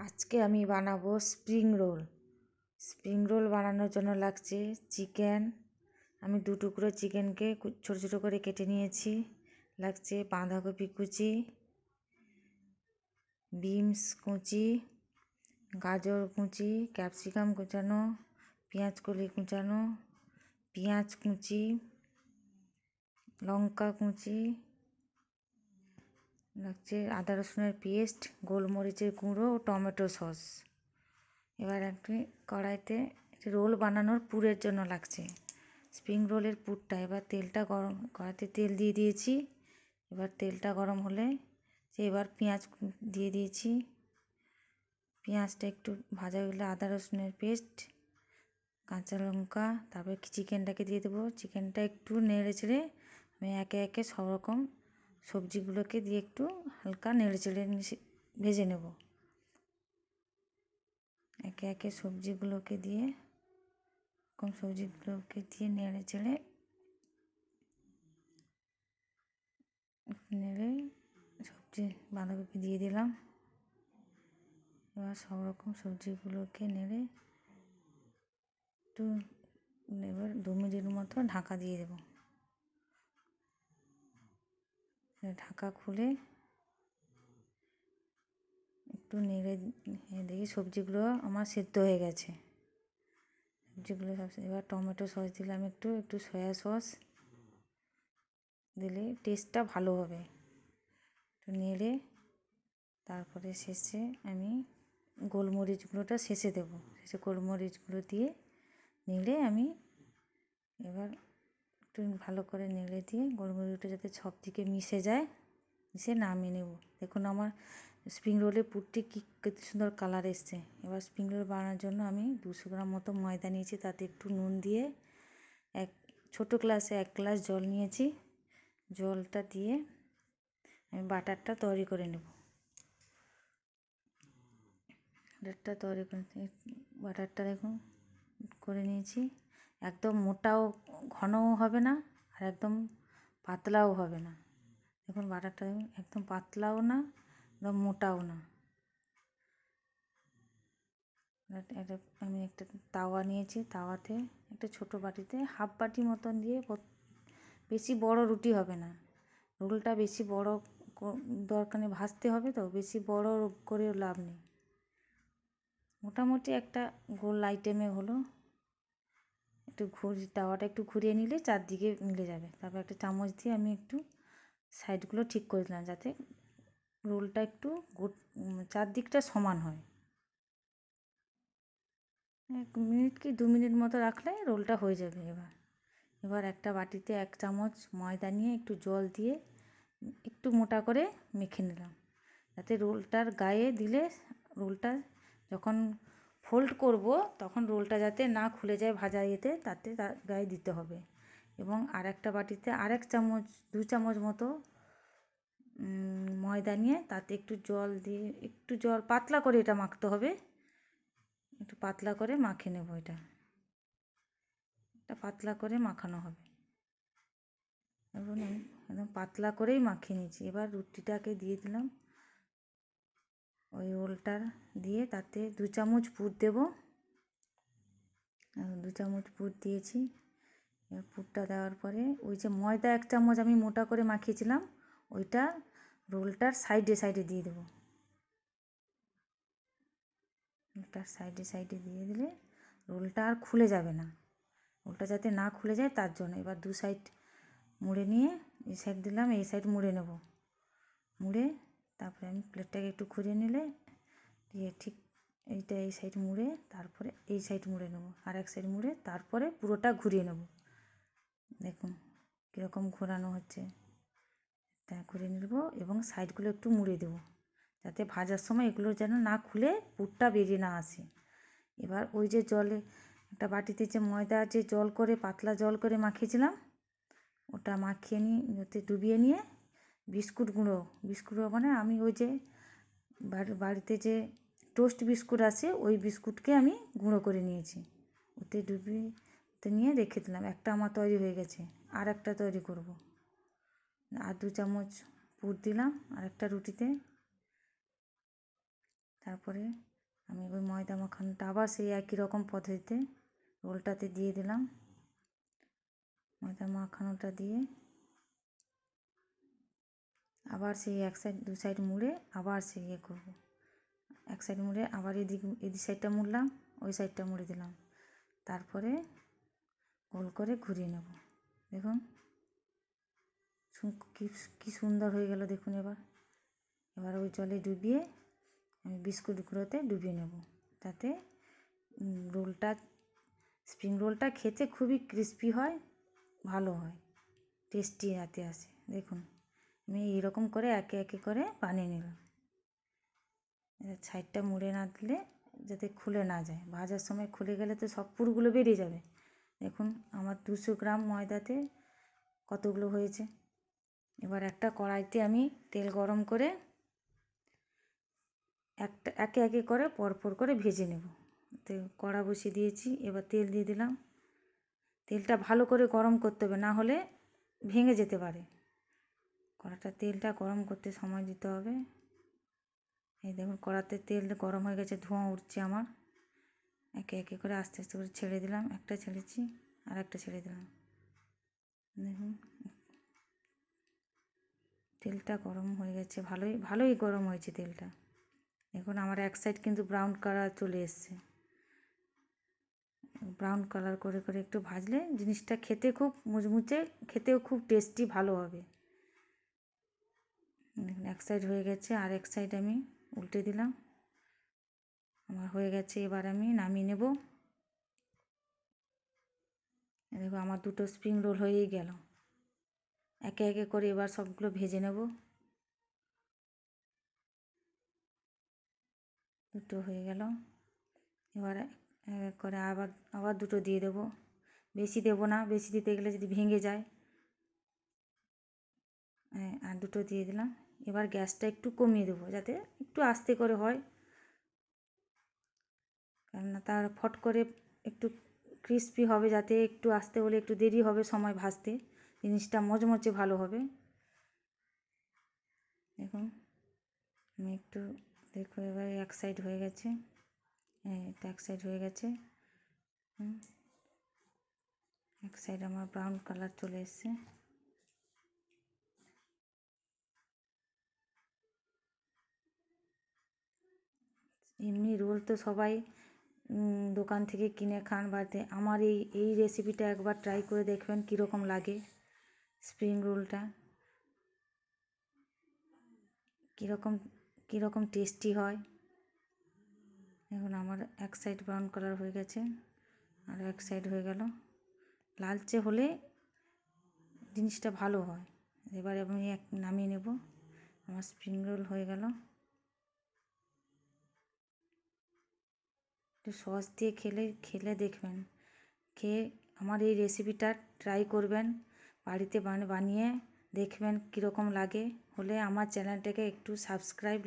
আজকে আমি বানাবো স্প্রিং রোল। স্প্রিং রোল বানানোর জন্য লাগছে চিকেন। আমি 2 টুকরো চিকেনকে ছোটো ছোটো করে কেটে নিয়েছি। লাগছে বাঁধাকপি কুচি, বিনস কুচি, গাজর কুচি, ক্যাপসিকাম কুচানো, পেঁয়াজ কলি কুচানো, পেঁয়াজ কুচি, লঙ্কা কুচি, লাগছে আদা রসুনের পেস্ট, গোলমরিচের গুঁড়ো ও টমেটো সস। এবার একটি কড়াইতে রোল বানানোর পুরের জন্য লাগছে স্প্রিং রোলের পুরটা। এবার তেলটা গরম, কড়াইতে তেল দিয়ে দিয়েছি। এবার তেলটা গরম হলে এবার পেঁয়াজ দিয়ে দিয়েছি। পেঁয়াজটা একটু ভাজা হলে আদা রসুনের পেস্ট, কাঁচা লঙ্কা, তারপরে চিকেনটাকে দিয়ে দেবো। চিকেনটা একটু নেড়ে চেড়ে আমি একে একে সব রকম সবজিগুলোকে দিয়ে একটু হালকা নেড়ে চেড়ে ভেজে নেব। একে একে সবজিগুলোকে দিয়ে নেড়ে চেড়ে সবজি বাঁধাকপি দিয়ে দিলাম। এবার সব রকম সবজিগুলোকে নেড়ে একটু এবার 2 মিনিট মতো ঢাকা দিয়ে দেব। ঢাকা খুলে একটু নেড়ে দেখি সবজিগুলো আমার সেদ্ধ হয়ে গেছে। সবজিগুলো সব, এবার টমেটো সস দিলাম, একটু সয়া সস দিলে টেস্টটা ভালো হবে। একটু নেড়ে তারপরে শেষে আমি গোলমরিচগুলোটা শেষে দেবো। শেষে গোলমরিচগুলো দিয়ে নেড়ে আমি এবার একটু ভালো করে নেড়ে দিয়ে গোলমরিচটা যাতে সব দিকে মিশে যায়, মিশে নামিয়ে নেব। দেখুন আমার স্প্রিং রোলের পুরটি কত সুন্দর কালার এসছে। এবার স্প্রিং রোল বানানোর জন্য আমি 200 গ্রাম মতো ময়দা নিয়েছি, তাতে একটু নুন দিয়ে ছোটো গ্লাসে 1 গ্লাস জল নিয়েছি। জলটা দিয়ে আমি বাটারটা তৈরি করে নেব। বাটারটা দেখুন করে নিয়েছি। একদম মোটাও ঘনও হবে না, আর একদম পাতলাও হবে না। দেখুন বাটারটা দেখুন একদম পাতলাও না, একদম মোটাও না। আমি একটা তাওয়া নিয়েছি, তাওয়াতে একটা ছোটো বাটিতে হাফ বাটি মতন দিয়ে, বেশি বড় রুটি হবে না, রোলটা বেশি বড় দরকার নেই, ভাজতে হবে তো বেশি বড় করে লাভ নেই। মোটামুটি একটা গোল আইটেমে হলো। তাওয়াটা একটু ঘুরিয়ে নিলে চারদিকে মিলে যাবে। তারপর একটা চামচ দিয়ে আমি একটু সাইডগুলো ঠিক করে দিলাম, যাতে রোলটা একটু চারদিকটা সমান হয়। 1 মিনিট কি 2 মিনিট মতো রাখলে রোলটা হয়ে যাবে। এবার একটা বাটিতে 1 চামচ ময়দা নিয়ে একটু জল দিয়ে একটু মোটা করে মেখে নিলাম, যাতে রোলটার গায়ে দিলে রোলটা যখন ফোল্ড করব তখন রোলটা যাতে না খুলে যায় ভাজা ইয়েতে, তার গায়ে দিতে হবে। এবং আরেকটা বাটিতে 2 চামচ মতো ময়দা নিয়ে তাতে একটু জল দিয়ে, পাতলা করে এটা মাখতে হবে। একটু পাতলা করে মাখিয়ে নেব। এটা পাতলা করে মাখানো হবে। এখন আমি একদম পাতলা করেই মাখিয়ে নিয়েছি। এবার রুটিটাকে দিয়ে দিলাম, ওই রোলটার দিয়ে তাতে 2 চামচ পুর দেব। 2 চামচ পুর দিয়েছি। এবার পুরটা দেওয়ার পরে ওই যে ময়দা 1 চামচ আমি মোটা করে মাখিয়েছিলাম, ওইটা রোলটার সাইডে সাইডে দিয়ে দেবো। রোলটার সাইডে দিয়ে দিলে রোলটা আর খুলে যাবে না। রোলটা যাতে না খুলে যায় তার জন্য। এবার 2 সাইড মুড়ে নিয়ে, এই সাইড দিলাম, এই সাইড মুড়ে নেব। মুড়ে তারপরে আমি প্লেটটাকে একটু ঘুরিয়ে নিলে দিয়ে ঠিক এইটা এই সাইড মুড়ে তারপরে এই সাইড মুড়ে নেব, আর এক সাইড মুড়ে তারপরে পুরোটা ঘুরিয়ে নেব। দেখুন কীরকম ঘোরানো হচ্ছে। তা ঘুরিয়ে নেব এবং সাইডগুলো একটু মুড়ে দেবো, যাতে ভাজার সময় এগুলো যেন না খুলে পুরটা বেরিয়ে না আসে। এবার ওই যে জলে একটা বাটিতে যে ময়দা পাতলা জল করে মাখিয়েছিলাম, ওটা মাখিয়ে নিয়ে ওতে ডুবিয়ে নিয়ে বিস্কুট গুঁড়ো মানে আমি ওই যে বাড়িতে যে টোস্ট বিস্কুট আছে ওই বিস্কুটকে আমি গুঁড়ো করে নিয়েছি, ওতে নিয়ে রেখে দিলাম। একটা আমার তৈরি হয়ে গেছে, আর একটা তৈরি করব। আর 2 চামচ পুর দিলাম আর একটা রুটিতে। তারপরে আমি ওই ময়দা মাখানোটা আবার সেই একই রকম পদ্ধতিতে রোলটাতে দিয়ে দিলাম। ময়দা মাখানোটা দিয়ে আবার সেই এক সাইড দু সাইড মুড়ে আবার সেই করবো। এক সাইড মুড়ে আবার এদিক সাইডটা মুড়লাম, ওই সাইডটা মুড়ে দিলাম, তারপরে গোল করে ঘুরিয়ে নেব। দেখুন কি সুন্দর হয়ে গেল দেখুন। এবার ওই জলে ডুবিয়ে আমি বিস্কুটগুলোতে ডুবিয়ে নেব, তাতে রোলটা স্প্রিং রোলটা খেতে খুবই ক্রিস্পি হয়, ভালো হয়, টেস্টি হাতে আসে। দেখুন আমি এইরকম করে একে একে করে বানিয়ে নিলাম। সাইডটা মুড়ে না দিলে যাতে খুলে না যায়, ভাজার সময় খুলে গেলে তো সব পুরগুলো বেরিয়ে যাবে। দেখুন আমার 200 গ্রাম ময়দাতে কতগুলো হয়েছে। এবার একটা কড়াইতে আমি তেল গরম করে একে একে করে পরপর করে ভেজে নেব। তো কড়া বসিয়ে দিয়েছি, এবার তেল দিয়ে দিলাম। তেলটা ভালো করে গরম করতে হবে, না হলে ভেঙে যেতে পারে। তেলটা গরম করতে সময় দিতে হবে। এই দেখুন কড়াতে তেল গরম হয়ে গেছে, ধোঁয়া উঠছে আমার। একে একে করে আস্তে আস্তে করে ছেড়ে দিলাম, একটা ছেড়েছি আর একটা ছেড়ে দিলাম। দেখুন তেলটা গরম হয়ে গেছে, ভালোই গরম হয়েছে তেলটা। এখন আমার এক সাইড কিন্তু ব্রাউন কালার চলে এসছে। ব্রাউন কালার করে করে একটু ভাজলে জিনিসটা খেতে খুব মুচমুচে, খেতেও খুব টেস্টি ভালো হবে। দেখুন এক সাইড হয়ে গেছে, আর এক সাইড আমি উল্টে দিলাম। আমার হয়ে গেছে, এবার আমি নামিয়ে নেব। দেখো আমার দুটো স্প্রিং রোল হয়েই গেল। একে একে করে এবার সবগুলো ভেজে নেব। দুটো হয়ে গেল, এবার করে আবার দুটো দিয়ে দেব। বেশি দেবো না, বেশি দিতে গেলে যদি ভেঙে যায়। আর দুটো দিয়ে দিলাম। এবার গ্যাসটা একটু কমিয়ে দেবো, যাতে একটু আস্তে করে হয়, কেননা তার ফট করে একটু ক্রিস্পি হবে। যাতে একটু আস্তে হলে একটু দেরি হবে সময় ভাজতে, জিনিসটা মচমচে ভালো হবে। দেখুন আমি একটু দেখো, এবার এক সাইড হয়ে গেছে, এটা এক সাইড হয়ে গেছে। এক সাইড আমার ব্রাউন কালার চলে এসছে। এমনি রোল তো সবাই দোকান থেকে কিনে খান, বাড়িতে আমার এই রেসিপিটা একবার ট্রাই করে দেখবেন কীরকম লাগে। স্প্রিং রোলটা কীরকম টেস্টি হয়। এখন আমার এক সাইড ব্রাউন কালার হয়ে গেছে, আর এক সাইড হয়ে গেল লালচে হলে জিনিসটা ভালো হয়। এবার আমি নামিয়ে নেব। আমার স্প্রিং রোল হয়ে গেল। একটু সস দিয়ে খেলে দেখবেন, খেয়ে আমার এই রেসিপিটা ট্রাই করবেন, বাড়িতে বানিয়ে দেখবেন কীরকম লাগে। হলে আমার চ্যানেলটাকে একটু সাবস্ক্রাইব